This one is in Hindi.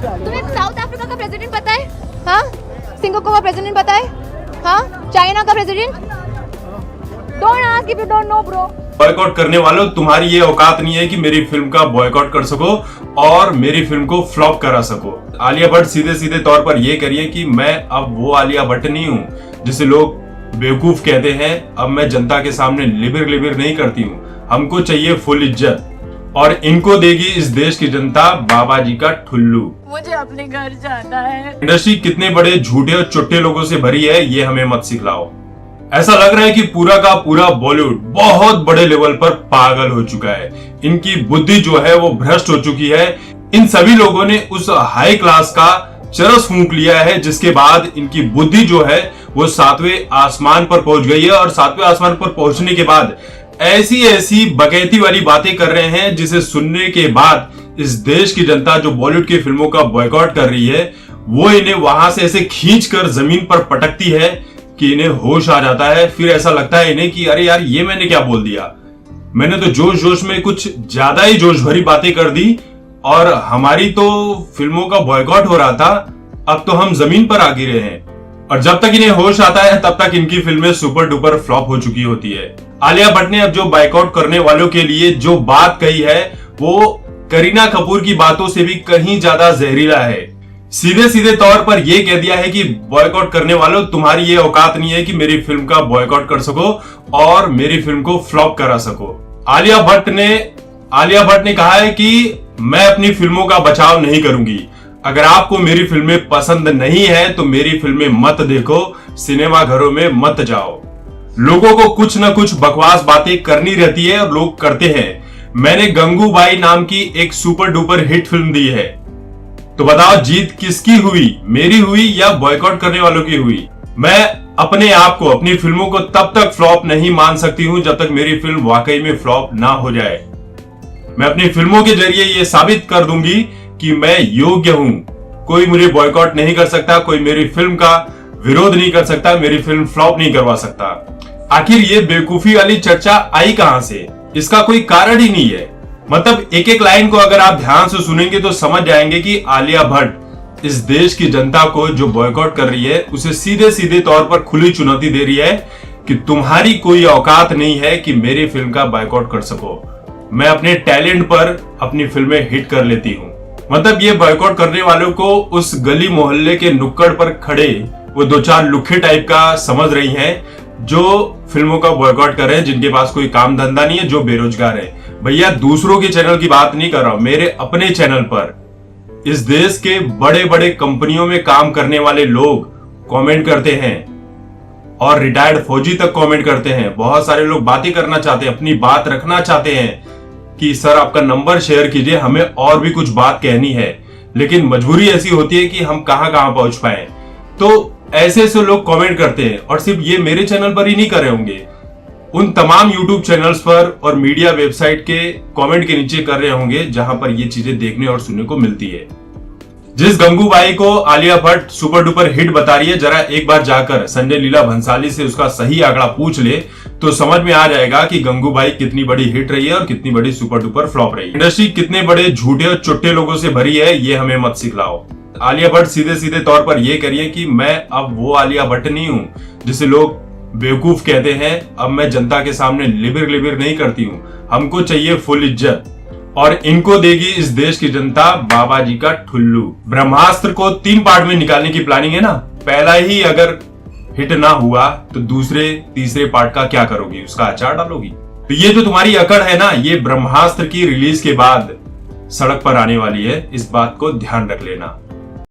तुम्हें साउथ अफ्रीका का प्रेसिडेंट पता है? हाँ, सिंगापुर का प्रेसिडेंट पता है? हाँ, चाइना का president? Don't ask if you don't know bro. Boycott करने वालों, तुम्हारी ये औकात नहीं है कि मेरी फिल्म का बॉयकॉट कर सको और मेरी फिल्म को फ्लॉप करा सको। आलिया भट्ट सीधे सीधे तौर पर ये करिए कि मैं अब वो आलिया भट्ट नहीं हूँ जिसे लोग बेवकूफ कहते हैं। अब मैं जनता के सामने लिबिर लिबिर नहीं करती हूँ। हमको चाहिए फुल इज्जत और इनको देगी इस देश की जनता बाबा जी का ठुल्लू। मुझे अपने घर जाना है। इंडस्ट्री कितने बड़े झूठे और चुट्टे लोगों से भरी है ये हमें मत सिखलाओ। ऐसा लग रहा है कि पूरा का पूरा बॉलीवुड बहुत बड़े लेवल पर पागल हो चुका है। इनकी बुद्धि जो है वो भ्रष्ट हो चुकी है। इन सभी लोगों ने उस हाई क्लास का चरस फूंक लिया है जिसके बाद इनकी बुद्धि जो है वो 7वें आसमान पर पहुंच गई है और 7वें आसमान पर पहुंचने के बाद ऐसी ऐसी बगैती वाली बातें कर रहे हैं जिसे सुनने के बाद इस देश की जनता जो बॉलीवुड की फिल्मों का बॉयकॉट कर रही है वो इन्हें वहां से ऐसे खींचकर जमीन पर पटकती है कि इन्हें होश आ जाता है। फिर ऐसा लगता है इन्हें कि अरे यार ये मैंने क्या बोल दिया, मैंने तो जोश जोश में कुछ ज्यादा ही जोश भरी बातें कर दी और हमारी तो फिल्मों का बॉयकॉट हो रहा था, अब तो हम जमीन पर आ गिरे हैं। और जब तक इन्हें होश आता है तब तक इनकी फिल्में सुपर डुपर फ्लॉप हो चुकी होती है। आलिया भट्ट ने अब जो बाइकआउट करने वालों के लिए जो बात कही है वो करीना कपूर की बातों से भी कहीं ज्यादा जहरीला है। सीधे सीधे तौर पर यह कह दिया है कि बॉयकॉट करने वालों, तुम्हारी ये औकात नहीं है कि मेरी फिल्म का बॉयकॉट कर सको और मेरी फिल्म को फ्लॉप करा सको। आलिया भट्ट ने कहा है कि मैं अपनी फिल्मों का बचाव नहीं करूंगी। अगर आपको मेरी फिल्में पसंद नहीं है तो मेरी फिल्में मत देखो, सिनेमा घरों में मत जाओ। लोगों को कुछ न कुछ बकवास बातें करनी रहती है और लोग करते हैं। मैंने गंगूबाई नाम की एक सुपर डुपर हिट फिल्म दी है, तो बताओ जीत किसकी हुई, मेरी हुई या बॉयकॉट करने वालों की हुई? मैं अपने आप को, अपनी फिल्मों को तब तक फ्लॉप नहीं मान सकती हूं जब तक मेरी फिल्म वाकई में फ्लॉप ना हो जाए। मैं अपनी फिल्मों के जरिए ये साबित कर दूंगी कि मैं योग्य हूं। कोई मुझे बॉयकॉट नहीं कर सकता, कोई मेरी फिल्म का विरोध नहीं कर सकता, मेरी फिल्म फ्लॉप नहीं करवा सकता। आखिर ये बेवकूफी वाली चर्चा आई कहां से? इसका कोई कारण ही नहीं है। मतलब एक एक लाइन को अगर आप ध्यान से सुनेंगे तो समझ जाएंगे कि आलिया भट्ट इस देश की जनता को जो बॉयकॉट कर रही है उसे सीधे सीधे तौर पर खुली चुनौती दे रही है कि तुम्हारी कोई औकात नहीं है कि मेरी फिल्म का बॉयकॉट कर सको। मैं अपने टैलेंट पर अपनी फिल्में हिट कर लेती हूँ। मतलब ये बॉयकॉट करने वालों को उस गली मोहल्ले के नुक्कड़ पर खड़े वो दो चार लुखे टाइप का समझ रही हैं जो फिल्मों का बॉयकॉट कर रहे हैं, जिनके पास कोई काम धंधा नहीं है, जो बेरोजगार है। भैया दूसरों के चैनल की बात नहीं कर रहा हूं, मेरे अपने चैनल पर इस देश के बड़े बड़े कंपनियों में काम करने वाले लोग कमेंट करते हैं और रिटायर्ड फौजी तक कमेंट करते हैं। बहुत सारे लोग बातें करना चाहते हैं, अपनी बात रखना चाहते हैं कि सर आपका नंबर शेयर कीजिए, हमें और भी कुछ बात कहनी है, लेकिन मजबूरी ऐसी होती है कि हम कहां कहां पहुंच पाए। तो ऐसे ऐसे लोग कमेंट करते हैं और सिर्फ ये मेरे चैनल पर ही नहीं कर रहे होंगे, उन तमाम यूट्यूब चैनल्स पर और मीडिया वेबसाइट के कमेंट के नीचे कर रहे होंगे जहां पर ये चीजें देखने और सुनने को मिलती है। जिस गंगूबाई को Alia Bhatt super duper hit बता रही है, जरा एक बार जाकर संजय लीला भंसाली से उसका सही आंकड़ा पूछ ले तो समझ में आ जाएगा कि गंगूबाई कितनी बड़ी हिट रही है और कितनी बड़ी सुपर डुपर फ्लॉप रही है। इंडस्ट्री कितने बड़े झूठे और चुट्टे लोगों से भरी है ये हमें मत सिखलाओ। आलिया भट्ट सीधे सीधे तौर पर यह करिए कि मैं अब वो आलिया भट्ट नहीं हूं जिसे लोग बेवकूफ कहते हैं। अब मैं जनता के सामने लिबिर लिबिर नहीं करती हूं। हमको चाहिए फुल इज्जत और इनको देगी इस देश की जनता बाबा जी का ठुल्लू। ब्रह्मास्त्र को 3 पार्ट में निकालने की प्लानिंग है ना। पहला ही अगर हिट ना हुआ तो दूसरे तीसरे पार्ट का क्या करोगी? उसका अचार डालोगी? तो ये जो तुम्हारी अकड़ है ना, ये ब्रह्मास्त्र की रिलीज के बाद सड़क पर आने वाली है, इस बात को ध्यान रख लेना।